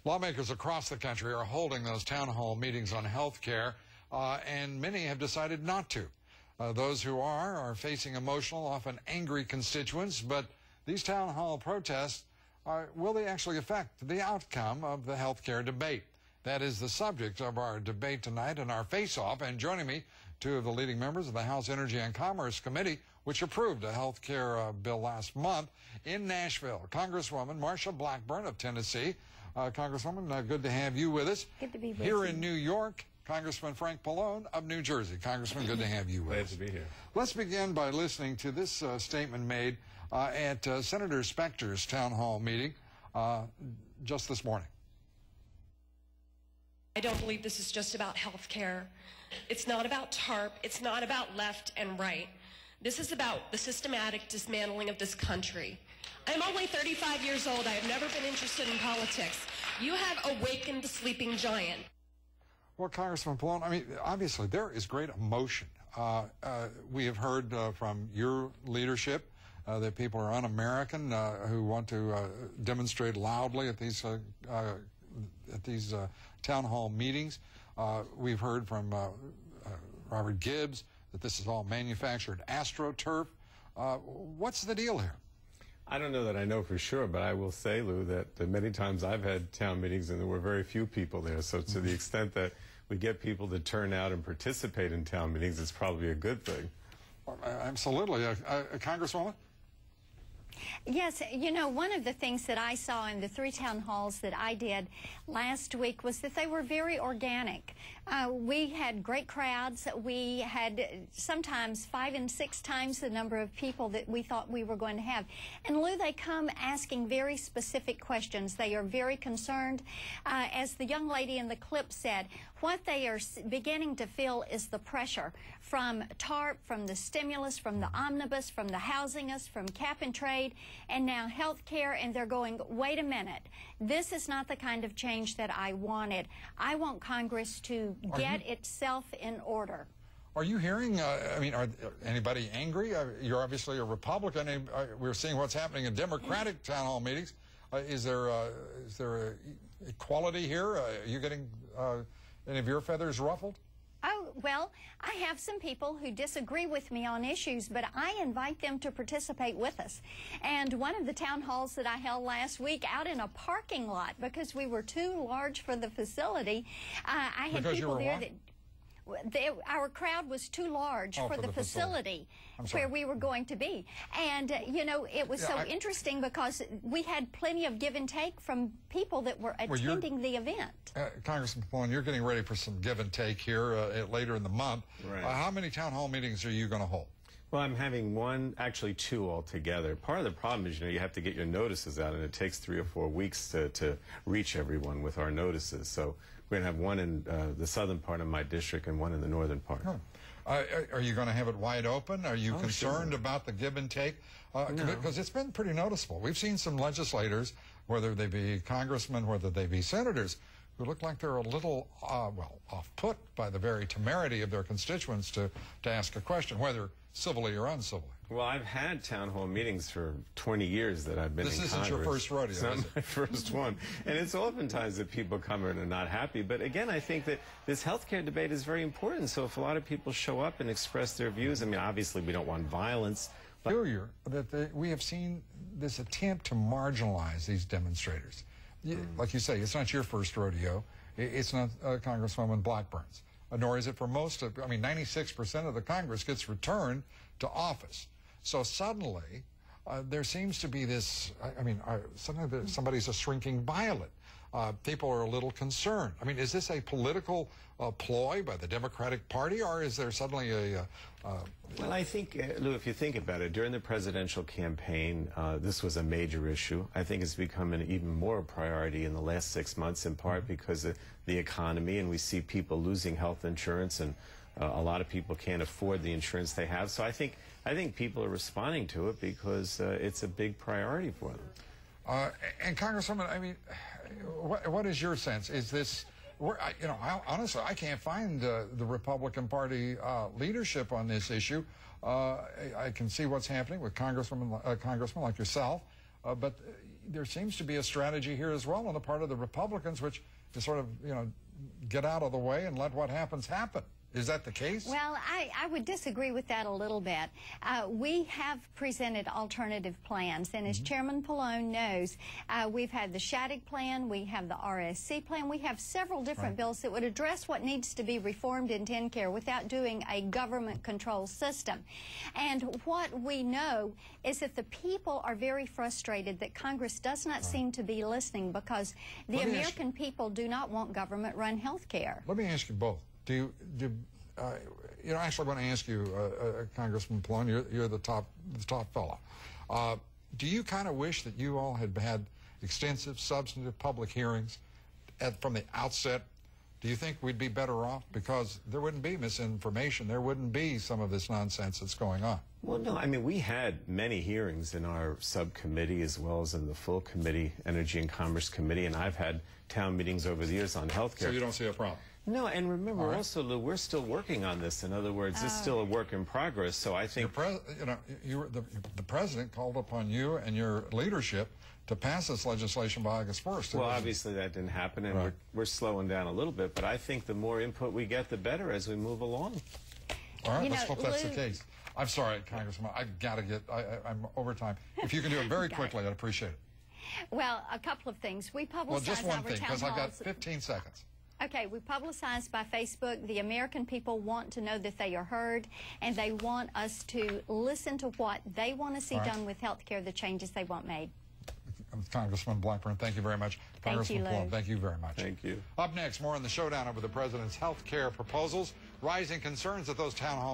Lawmakers across the country are holding those town hall meetings on health care, and many have decided not to. Those who are facing emotional, often angry constituents, but these town hall protests, will they actually affect the outcome of the health care debate? That is the subject of our debate tonight and our face-off. And joining me, two of the leading members of the House Energy and Commerce Committee, which approved a health care bill last month in Nashville. Congresswoman Marsha Blackburn of Tennessee. Congresswoman, good to have you with us. Good to be with you. Here in New York, Congressman Frank Pallone of New Jersey. Congressman, good to have you with us. Glad to be here. Let's begin by listening to this statement made at Senator Specter's town hall meeting just this morning. I don't believe this is just about health care. It's not about TARP. It's not about left and right. This is about the systematic dismantling of this country. I'm only 35 years old. I have never been interested in politics. You have awakened the sleeping giant. Well, Congressman Pallone, I mean, obviously there is great emotion. We have heard from your leadership that people are un-American who want to demonstrate loudly at these town hall meetings. We've heard from Robert Gibbs that this is all manufactured AstroTurf. What's the deal here? I don't know that I know for sure, but I will say, Lou, that many times I've had town meetings and there were very few people there. So to the extent that we get people to turn out and participate in town meetings, it's probably a good thing. Absolutely. Congresswoman? Yes, you know, one of the things that I saw in the 3 town halls that I did last week was that they were very organic. We had great crowds. We had sometimes 5 and 6 times the number of people that we thought we were going to have. And Lou, they come asking very specific questions. They are very concerned. As the young lady in the clip said, what they are beginning to feel is the pressure from TARP, from the stimulus, from the omnibus, from the housing us, from cap and trade, and now health care, and they're going, wait a minute, this is not the kind of change that I wanted. I want Congress to get itself in order. Are you hearing, I mean, are anybody angry? You're obviously a Republican. We're seeing what's happening in Democratic town hall meetings. Is there equality here? Are you getting any of your feathers ruffled? Oh, well, I have some people who disagree with me on issues, but I invite them to participate with us. And one of the town halls that I held last week out in a parking lot, because we were too large for the facility, I had people there that... our crowd was too large for the facility where we were going to be. And, you know, it was interesting because we had plenty of give and take from people that were attending the event. Congressman Pallone, you're getting ready for some give and take here later in the month. Right. How many town hall meetings are you going to hold? Well, I'm having actually two altogether. Part of the problem is, you know, you have to get your notices out, and it takes 3 or 4 weeks to reach everyone with our notices. So we're going to have one in the southern part of my district and one in the northern part. Huh. Are you going to have it wide open? Are you concerned about the give and take? Because it's been pretty noticeable. We've seen some legislators, whether they be congressmen, whether they be senators, who look like they're a little, well, off-put by the very temerity of their constituents to ask a question, whether civilly or uncivilly. Well, I've had town hall meetings for 20 years that I've been in Congress. This isn't your first rodeo, It's not my first one. And it's oftentimes that people come in and are not happy. But again, I think that this health care debate is very important. So if a lot of people show up and express their views, I mean, obviously we don't want violence. Peculiar that we have seen this attempt to marginalize these demonstrators. Like you say, it's not your first rodeo. It's not Congresswoman Blackburn's. Nor is it for most of, I mean, 96% of the Congress gets returned to office. So suddenly, there seems to be this, I mean, suddenly somebody's a shrinking violet. People are a little concerned. I mean, is this a political ploy by the Democratic Party, or is there suddenly a... Well, I think, Lou, if you think about it, during the presidential campaign, this was a major issue. I think it's become an even more priority in the last 6 months, in part because of the economy, and we see people losing health insurance, and a lot of people can't afford the insurance they have. So I think people are responding to it because it's a big priority for them. And Congresswoman, I mean, what is your sense? Is this, you know, honestly, I can't find the Republican Party leadership on this issue. I can see what's happening with congressmen like yourself, but there seems to be a strategy here as well on the part of the Republicans, which is sort of, get out of the way and let what happens happen. Is that the case? Well, I would disagree with that a little bit. We have presented alternative plans, and as Chairman Pallone knows, we've had the Shattuck plan, we have the RSC plan, we have several different bills that would address what needs to be reformed in TennCare without doing a government control system. And what we know is that the people are very frustrated that Congress does not seem to be listening, because the American people do not want government-run health care. Let me ask you both. Actually, I want to ask you, Congressman Pallone, you're the top fella. Do you kind of wish that you all had had extensive, substantive public hearings from the outset? Do you think we'd be better off? Because there wouldn't be misinformation. There wouldn't be some of this nonsense that's going on. Well, no, I mean, we had many hearings in our subcommittee as well as in the full committee, Energy and Commerce Committee, and I've had town meetings over the years on health care. So you don't see a problem? No, and remember also, Lou, we're still working on this. In other words, it's still a work in progress. So I think the president called upon you and your leadership to pass this legislation by August 1st. Well, obviously that didn't happen, and we're slowing down a little bit. But I think the more input we get, the better as we move along. All right, let's hope that's the case. I'm sorry, Congressman. I've got to get. I'm over time. If you can do it very quickly, I'd appreciate it. Well, a couple of things. We publicize well, just one our thing, town because I've got halls. 15 seconds. Okay, we publicize by Facebook. The American people want to know that they are heard, and they want us to listen to what they want to see done with health care, the changes they want made. Congressman Blackburn, thank you very much. Congressman Pallone, thank you very much. Thank you. Up next, more on the showdown over the president's health care proposals, rising concerns at those town hall